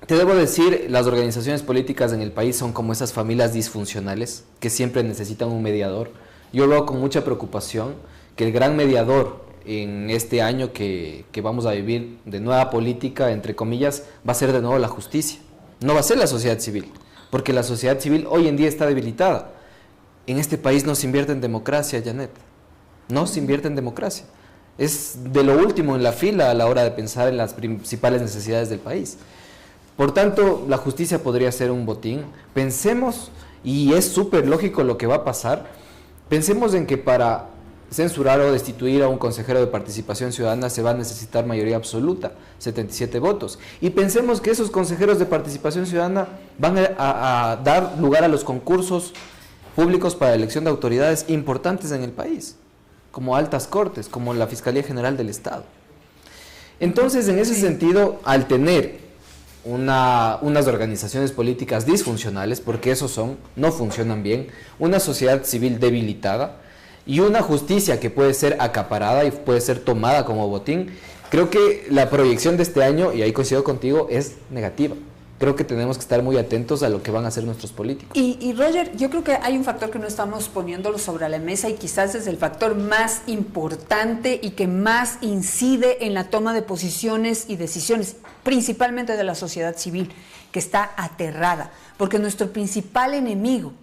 te debo decir, las organizaciones políticas en el país son como esas familias disfuncionales que siempre necesitan un mediador. Yo veo con mucha preocupación que el gran mediador en este año que vamos a vivir de nueva política, entre comillas, va a ser de nuevo la justicia. No va a ser la sociedad civil, porque la sociedad civil hoy en día está debilitada. En este país no se invierte en democracia, Janet. No se invierte en democracia. Es de lo último en la fila a la hora de pensar en las principales necesidades del país. Por tanto, la justicia podría ser un botín. Pensemos, y es súper lógico lo que va a pasar, pensemos en que para censurar o destituir a un consejero de participación ciudadana se va a necesitar mayoría absoluta, 77 votos. Y pensemos que esos consejeros de participación ciudadana van a dar lugar a los concursos públicos para elección de autoridades importantes en el país, como altas cortes, como la Fiscalía General del Estado. Entonces, en ese sentido, al tener unas organizaciones políticas disfuncionales, porque esos son, no funcionan bien, una sociedad civil debilitada y una justicia que puede ser acaparada y puede ser tomada como botín, creo que la proyección de este año, y ahí coincido contigo, es negativa. Creo que tenemos que estar muy atentos a lo que van a hacer nuestros políticos. Y Roger, yo creo que hay un factor que no estamos poniéndolo sobre la mesa y quizás es el factor más importante y que más incide en la toma de posiciones y decisiones, principalmente de la sociedad civil, que está aterrada, porque nuestro principal enemigo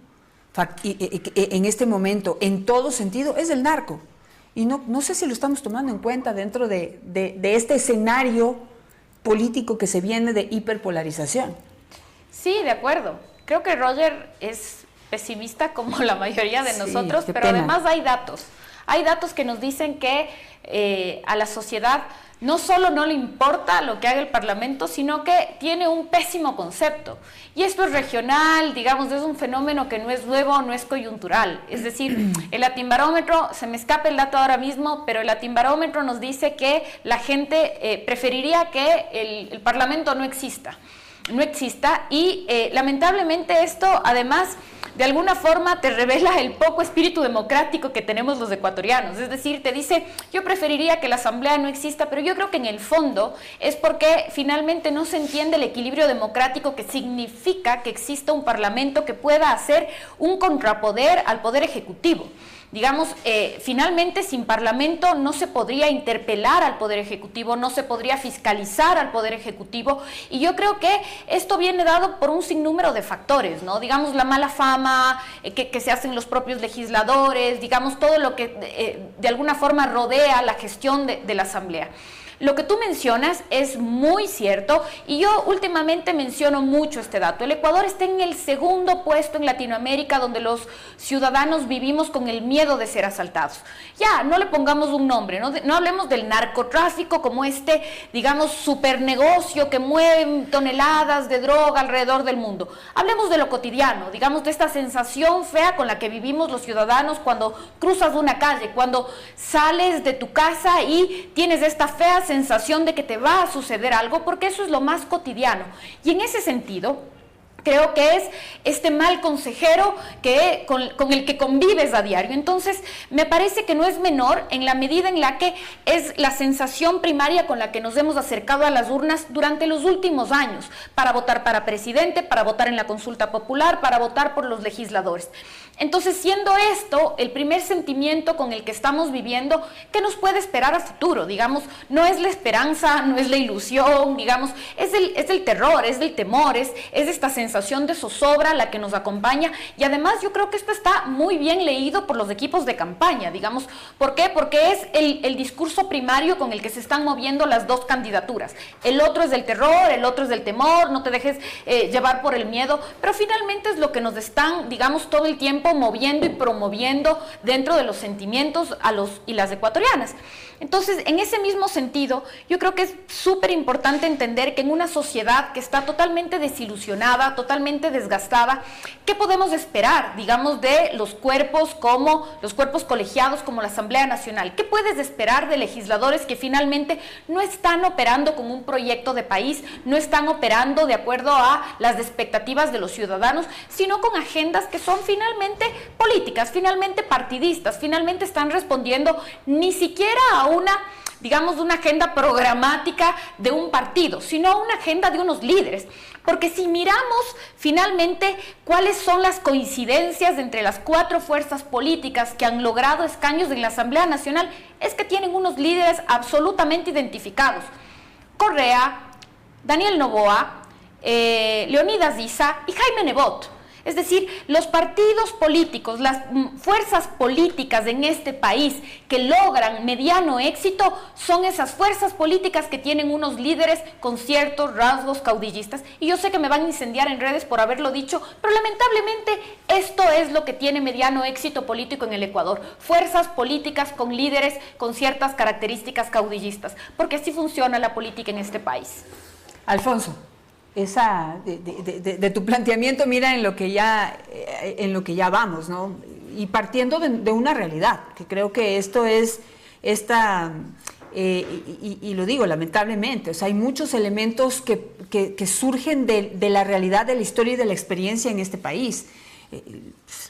en este momento, en todo sentido, es el narco. Y no sé si lo estamos tomando en cuenta dentro de este escenario político que se viene de hiperpolarización. Sí, de acuerdo. Creo que Roger es pesimista como la mayoría de nosotros, pero además hay datos. Hay datos que nos dicen que a la sociedad no solo no le importa lo que haga el Parlamento, sino que tiene un pésimo concepto. Y esto es regional, digamos, es un fenómeno que no es nuevo, no es coyuntural. Es decir, el Latinbarómetro, se me escapa el dato ahora mismo, pero el Latinbarómetro nos dice que la gente preferiría que el Parlamento no exista y lamentablemente esto además de alguna forma te revela el poco espíritu democrático que tenemos los ecuatorianos. Es decir, te dice, yo preferiría que la asamblea no exista, pero yo creo que en el fondo es porque finalmente no se entiende el equilibrio democrático que significa que exista un parlamento que pueda hacer un contrapoder al poder ejecutivo. Digamos, finalmente sin Parlamento no se podría interpelar al Poder Ejecutivo, no se podría fiscalizar al Poder Ejecutivo, y yo creo que esto viene dado por un sinnúmero de factores, ¿no? Digamos, la mala fama que se hacen los propios legisladores, digamos, todo lo que de alguna forma rodea la gestión de la Asamblea. Lo que tú mencionas es muy cierto y yo últimamente menciono mucho este dato. El Ecuador está en el segundo puesto en Latinoamérica donde los ciudadanos vivimos con el miedo de ser asaltados. Ya, no le pongamos un nombre, no hablemos del narcotráfico como digamos, supernegocio que mueve toneladas de droga alrededor del mundo. Hablemos de lo cotidiano, digamos, de esta sensación fea con la que vivimos los ciudadanos cuando cruzas una calle, cuando sales de tu casa y tienes esta fea sensación de que te va a suceder algo, porque eso es lo más cotidiano. Y en ese sentido, creo que es este mal consejero con el que convives a diario. Entonces, me parece que no es menor en la medida en la que es la sensación primaria con la que nos hemos acercado a las urnas durante los últimos años, para votar para presidente, para votar en la consulta popular, para votar por los legisladores. Entonces, siendo esto el primer sentimiento con el que estamos viviendo, ¿qué nos puede esperar a futuro? Digamos, no es la esperanza, no es la ilusión, digamos, es el terror, es el temor, es esta sensación de zozobra la que nos acompaña, y además yo creo que esto está muy bien leído por los equipos de campaña, digamos. ¿Por qué? Porque es el discurso primario con el que se están moviendo las dos candidaturas. El otro es del terror, el otro es del temor, no te dejes llevar por el miedo, pero finalmente es lo que nos están, digamos, todo el tiempo moviendo y promoviendo dentro de los sentimientos a los y las ecuatorianas. Entonces, en ese mismo sentido, yo creo que es súper importante entender que en una sociedad que está totalmente desilusionada, totalmente desgastada, ¿qué podemos esperar, digamos, de los cuerpos colegiados como la Asamblea Nacional? ¿Qué puedes esperar de legisladores que finalmente no están operando con un proyecto de país, no están operando de acuerdo a las expectativas de los ciudadanos, sino con agendas que son finalmente finalmente políticas, finalmente partidistas, finalmente están respondiendo ni siquiera a una, digamos, una agenda programática de un partido, sino a una agenda de unos líderes. Porque si miramos finalmente cuáles son las coincidencias entre las 4 fuerzas políticas que han logrado escaños en la Asamblea Nacional, es que tienen unos líderes absolutamente identificados. Correa, Daniel Noboa, Leonidas Issa y Jaime Nebot. Es decir, los partidos políticos, las fuerzas políticas en este país que logran mediano éxito son esas fuerzas políticas que tienen unos líderes con ciertos rasgos caudillistas. Y yo sé que me van a incendiar en redes por haberlo dicho, pero lamentablemente esto es lo que tiene mediano éxito político en el Ecuador. Fuerzas políticas con líderes con ciertas características caudillistas, porque así funciona la política en este país. Alfonso, de tu planteamiento, mira en lo que ya vamos, ¿no? Y partiendo de una realidad, que creo que esto es y lo digo lamentablemente, o sea, hay muchos elementos que surgen de la realidad, de la historia y de la experiencia en este país.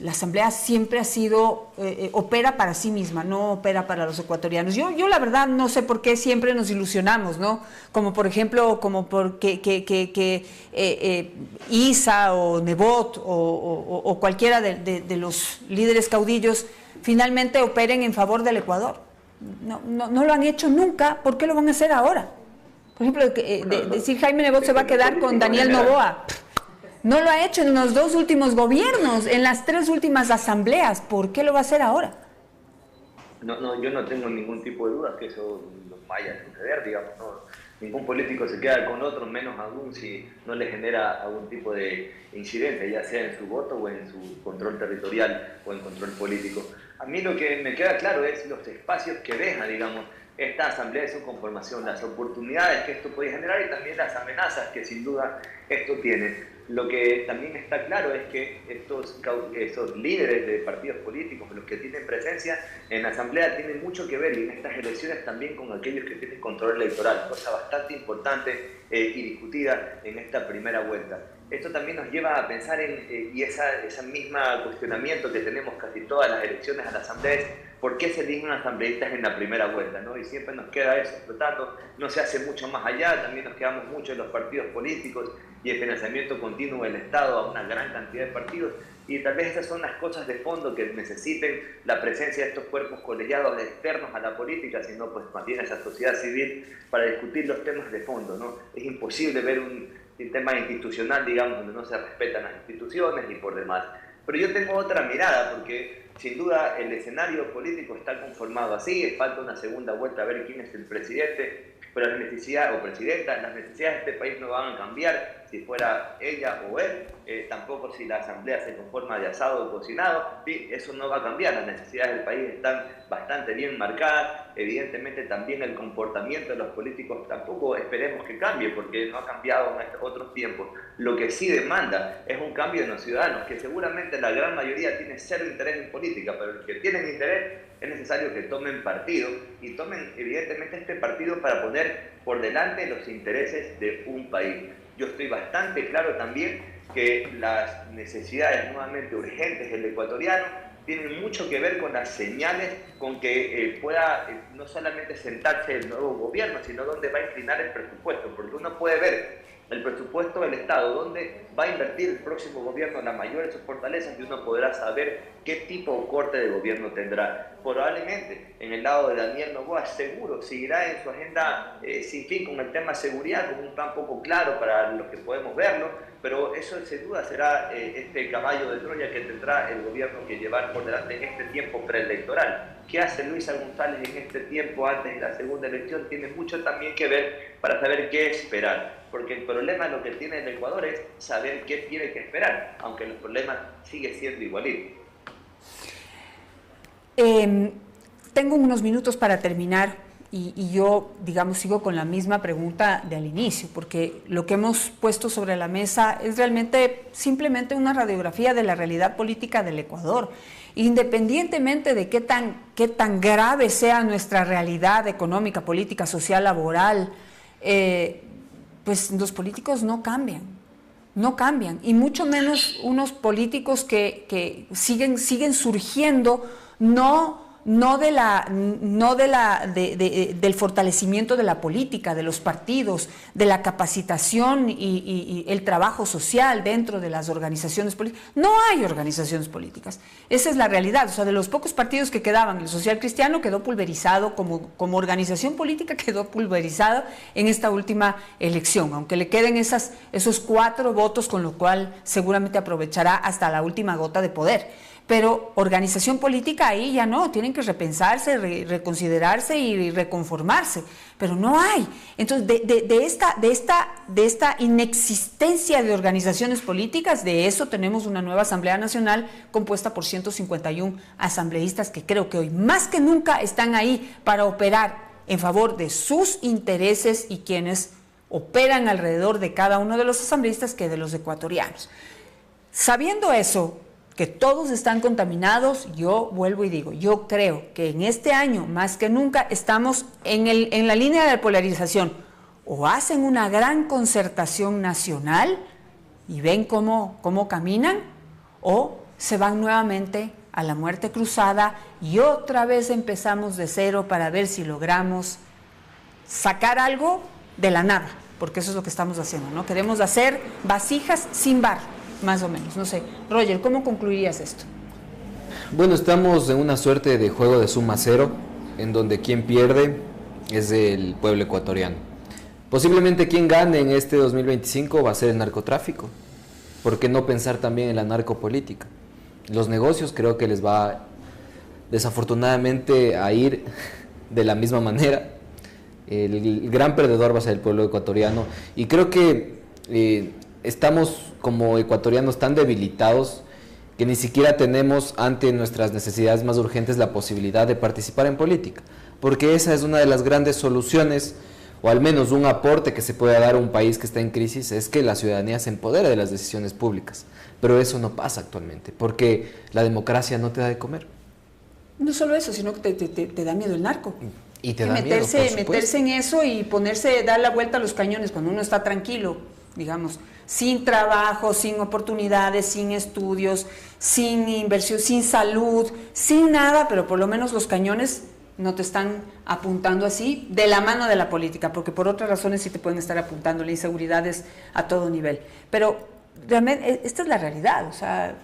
La Asamblea siempre ha sido, opera para sí misma, no opera para los ecuatorianos. Yo la verdad no sé por qué siempre nos ilusionamos, ¿no? Como por ejemplo, Issa o Nebot o cualquiera de los líderes caudillos finalmente operen en favor del Ecuador. No lo han hecho nunca, ¿por qué lo van a hacer ahora? Por ejemplo, decir Jaime Nebot se va a quedar con Daniel Noboa. No lo ha hecho en los 2 últimos gobiernos, en las 3 últimas asambleas. ¿Por qué lo va a hacer ahora? No, yo no tengo ningún tipo de duda que eso no vaya a suceder, digamos. No, ningún político se queda con otro, menos aún si no le genera algún tipo de incidencia, ya sea en su voto o en su control territorial o en control político. A mí lo que me queda claro es los espacios que deja, digamos, esta asamblea de su conformación, las oportunidades que esto puede generar y también las amenazas que sin duda esto tiene. Lo que también está claro es que esos líderes de partidos políticos, los que tienen presencia en la asamblea, tienen mucho que ver y en estas elecciones también con aquellos que tienen control electoral, cosa bastante importante y discutida en esta primera vuelta. Esto también nos lleva a pensar y ese mismo cuestionamiento que tenemos casi todas las elecciones a la asamblea es ¿por qué se eligen asambleístas en la primera vuelta? ¿No? Y siempre nos queda eso flotando, no se hace mucho más allá, también nos quedamos mucho en los partidos políticos y el financiamiento continuo del Estado a una gran cantidad de partidos, y tal vez estas son las cosas de fondo que necesiten la presencia de estos cuerpos colegiados externos a la política, sino pues más bien esa sociedad civil para discutir los temas de fondo, ¿no? Es imposible ver un sistema institucional, digamos, donde no se respetan las instituciones y por demás. Pero yo tengo otra mirada, porque sin duda el escenario político está conformado así, falta una segunda vuelta a ver quién es el presidente, pero las necesidades, o presidenta, las necesidades de este país no van a cambiar si fuera ella o él, tampoco si la asamblea se conforma de asado o cocinado, sí, eso no va a cambiar, las necesidades del país están bastante bien marcadas, evidentemente también el comportamiento de los políticos tampoco esperemos que cambie, porque no ha cambiado en otros tiempos. Lo que sí demanda es un cambio en los ciudadanos, que seguramente la gran mayoría tiene cero interés en política, pero los que tienen interés es necesario que tomen partido y tomen evidentemente este partido para poner por delante los intereses de un país. Yo estoy bastante claro también que las necesidades nuevamente urgentes del ecuatoriano tienen mucho que ver con las señales con que pueda no solamente sentarse el nuevo gobierno, sino dónde va a inclinar el presupuesto, porque uno puede ver el presupuesto del Estado, dónde va a invertir el próximo gobierno las mayores fortalezas, y uno podrá saber qué tipo o corte de gobierno tendrá. Probablemente en el lado de Daniel Noboa seguro seguirá en su agenda sin fin con el tema de seguridad, con un plan poco claro para los que podemos verlo, pero eso sin duda será este caballo de Troya que tendrá el gobierno que llevar por delante en este tiempo preelectoral. ¿Qué hace Luisa González en este tiempo antes de la segunda elección? Tiene mucho también que ver para saber qué esperar, porque el problema lo que tiene el Ecuador es saber qué tiene que esperar, aunque el problema sigue siendo igualito. Tengo unos minutos para terminar y yo, digamos, sigo con la misma pregunta del inicio, porque lo que hemos puesto sobre la mesa es realmente simplemente una radiografía de la realidad política del Ecuador. Independientemente de qué tan grave sea nuestra realidad económica, política, social, laboral, pues los políticos no cambian. no cambian, y mucho menos unos políticos que siguen surgiendo, del fortalecimiento de la política, de los partidos, de la capacitación y el trabajo social dentro de las organizaciones políticas. No hay organizaciones políticas, esa es la realidad. O sea, de los pocos partidos que quedaban, el Social Cristiano quedó pulverizado como organización política, quedó pulverizado en esta última elección, aunque le queden esos 4 votos, con lo cual seguramente aprovechará hasta la última gota de poder. Pero organización política ahí ya no, tienen que repensarse, reconsiderarse y reconformarse, pero no hay. Entonces, de esta inexistencia de organizaciones políticas, de eso tenemos una nueva Asamblea Nacional compuesta por 151 asambleístas que creo que hoy más que nunca están ahí para operar en favor de sus intereses y quienes operan alrededor de cada uno de los asambleístas que de los ecuatorianos. Sabiendo eso, que todos están contaminados, yo vuelvo y digo, yo creo que en este año más que nunca estamos en la línea de polarización. O hacen una gran concertación nacional y ven cómo caminan, o se van nuevamente a la muerte cruzada y otra vez empezamos de cero para ver si logramos sacar algo de la nada, porque eso es lo que estamos haciendo, ¿no? Queremos hacer vasijas sin barro, más o menos, no sé. Roger, ¿cómo concluirías esto? Bueno, estamos en una suerte de juego de suma cero, en donde quien pierde es el pueblo ecuatoriano. Posiblemente quien gane en este 2025 va a ser el narcotráfico. ¿Por qué no pensar también en la narcopolítica? Los negocios creo que les va desafortunadamente a ir de la misma manera. El gran perdedor va a ser el pueblo ecuatoriano, y creo que estamos como ecuatorianos tan debilitados que ni siquiera tenemos ante nuestras necesidades más urgentes la posibilidad de participar en política, porque esa es una de las grandes soluciones, o al menos un aporte que se puede dar a un país que está en crisis, es que la ciudadanía se empodere de las decisiones públicas, pero eso no pasa actualmente, porque la democracia no te da de comer. No solo eso, sino que te da miedo el narco. Y te da miedo, por meterse en eso y dar la vuelta a los cañones cuando uno está tranquilo, digamos, sin trabajo, sin oportunidades, sin estudios, sin inversión, sin salud, sin nada, pero por lo menos los cañones no te están apuntando así de la mano de la política, porque por otras razones sí te pueden estar apuntando, la inseguridad es a todo nivel. Pero realmente esta es la realidad, o sea,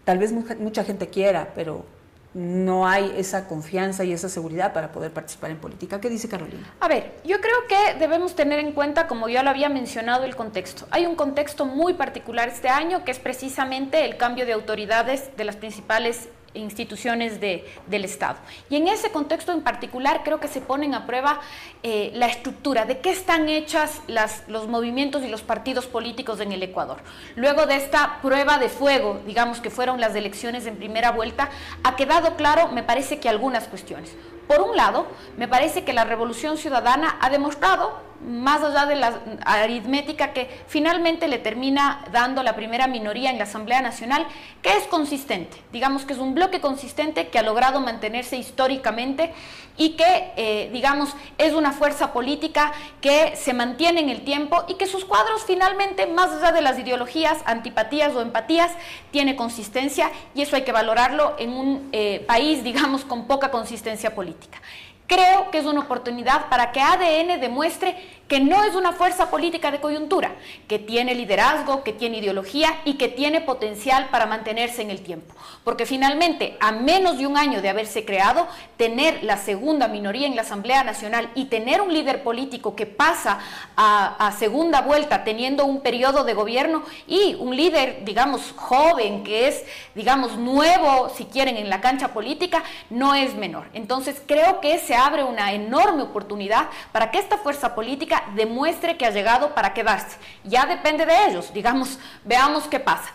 tal vez mucha gente quiera, pero no hay esa confianza y esa seguridad para poder participar en política. ¿Qué dice Carolina? A ver, yo creo que debemos tener en cuenta, como ya lo había mencionado, el contexto. Hay un contexto muy particular este año, que es precisamente el cambio de autoridades de las principales instituciones del Estado. Y en ese contexto en particular creo que se ponen a prueba la estructura, de qué están hechas los movimientos y los partidos políticos en el Ecuador. Luego de esta prueba de fuego, digamos que fueron las elecciones en primera vuelta, ha quedado claro, me parece, que algunas cuestiones. Por un lado, me parece que la Revolución Ciudadana ha demostrado, más allá de la aritmética que finalmente le termina dando la primera minoría en la Asamblea Nacional, que es consistente, digamos que es un bloque consistente que ha logrado mantenerse históricamente y que, digamos, es una fuerza política que se mantiene en el tiempo y que sus cuadros finalmente, más allá de las ideologías, antipatías o empatías, tiene consistencia, y eso hay que valorarlo en un país, digamos, con poca consistencia política. Creo que es una oportunidad para que ADN demuestre que no es una fuerza política de coyuntura, que tiene liderazgo, que tiene ideología y que tiene potencial para mantenerse en el tiempo. Porque finalmente, a menos de un año de haberse creado, tener la segunda minoría en la Asamblea Nacional y tener un líder político que pasa a segunda vuelta teniendo un periodo de gobierno y un líder, digamos, joven, que es, digamos, nuevo, si quieren, en la cancha política, no es menor. Entonces, creo que se abre una enorme oportunidad para que esta fuerza política demuestre que ha llegado para quedarse. Ya depende de ellos, digamos, veamos qué pasa.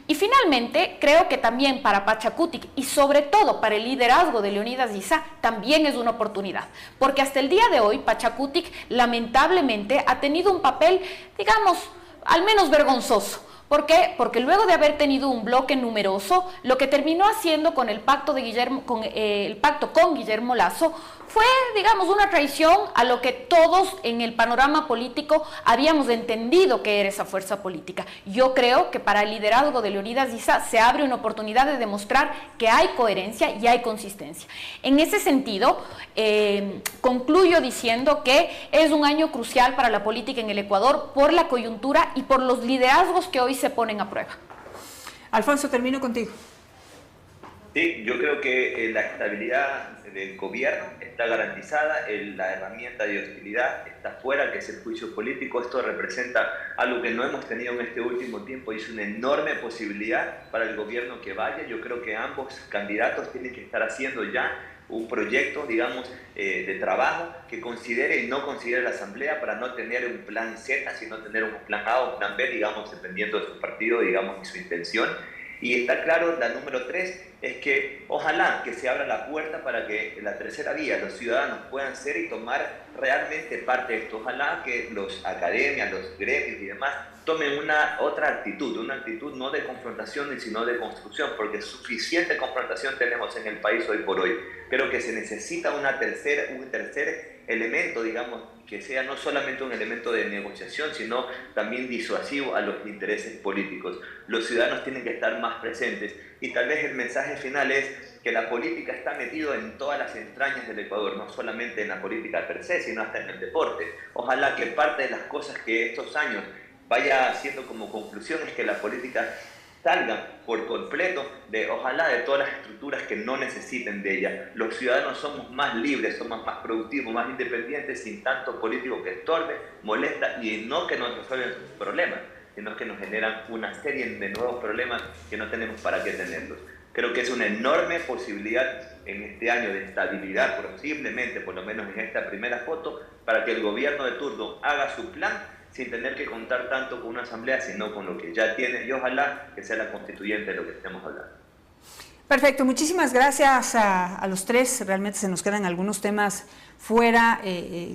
Y finalmente, creo que también para Pachacutic y sobre todo para el liderazgo de Leonidas Issa también es una oportunidad, porque hasta el día de hoy Pachacutic lamentablemente ha tenido un papel, digamos, al menos vergonzoso. ¿Por qué? Porque luego de haber tenido un bloque numeroso, lo que terminó haciendo con el pacto con Guillermo Lasso fue, digamos, una traición a lo que todos en el panorama político habíamos entendido que era esa fuerza política. Yo creo que para el liderazgo de Leonidas Issa se abre una oportunidad de demostrar que hay coherencia y hay consistencia. En ese sentido, concluyo diciendo que es un año crucial para la política en el Ecuador por la coyuntura y por los liderazgos que hoy se ponen a prueba. Alfonso, termino contigo. Sí, yo creo que la estabilidad del gobierno está garantizada, la herramienta de hostilidad está fuera, que es el juicio político. Esto representa algo que no hemos tenido en este último tiempo y es una enorme posibilidad para el gobierno que vaya. Yo creo que ambos candidatos tienen que estar haciendo ya un proyecto, digamos, de trabajo que considere y no considere la Asamblea para no tener un plan Z, sino tener un plan A o un plan B, digamos, dependiendo de su partido, digamos, y su intención. Y está claro, la número 3 es que ojalá que se abra la puerta para que la tercera vía, los ciudadanos puedan ser y tomar realmente parte de esto. Ojalá que los academias, los gremios y demás tomen otra actitud, una actitud no de confrontación sino de construcción, porque suficiente confrontación tenemos en el país hoy por hoy. Creo que se necesita un tercer elemento, digamos, que sea no solamente un elemento de negociación, sino también disuasivo a los intereses políticos. Los ciudadanos tienen que estar más presentes y tal vez el mensaje final es que la política está metido en todas las entrañas del Ecuador, no solamente en la política per se, sino hasta en el deporte. Ojalá que parte de las cosas que estos años vaya haciendo como conclusión es que la política salga por completo ojalá de todas las estructuras que no necesiten de ella. Los ciudadanos somos más libres, somos más productivos, más independientes, sin tanto político que estorbe, molesta y no que nos resuelven sus problemas, sino que nos generan una serie de nuevos problemas que no tenemos para qué tenerlos. Creo que es una enorme posibilidad en este año de estabilidad, posiblemente, por lo menos en esta primera foto, para que el gobierno de turno haga su plan sin tener que contar tanto con una asamblea, sino con lo que ya tiene, y ojalá que sea la constituyente de lo que estemos hablando. Perfecto, muchísimas gracias a los tres. Realmente se nos quedan algunos temas fuera,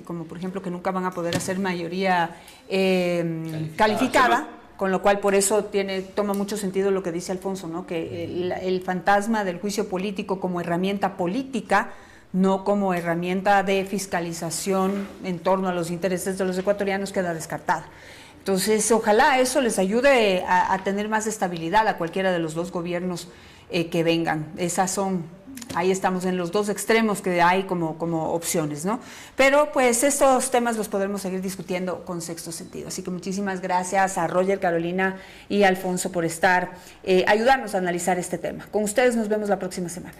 como por ejemplo que nunca van a poder hacer mayoría calificada, con lo cual por eso toma mucho sentido lo que dice Alfonso, ¿no? Que el fantasma del juicio político como herramienta política, no como herramienta de fiscalización en torno a los intereses de los ecuatorianos, queda descartada. Entonces, ojalá eso les ayude a tener más estabilidad a cualquiera de los dos gobiernos que vengan. Ahí estamos en los dos extremos que hay como opciones, ¿no? Pero pues estos temas los podremos seguir discutiendo con Sexto Sentido. Así que muchísimas gracias a Roger, Carolina y Alfonso por ayudarnos a analizar este tema. Con ustedes nos vemos la próxima semana.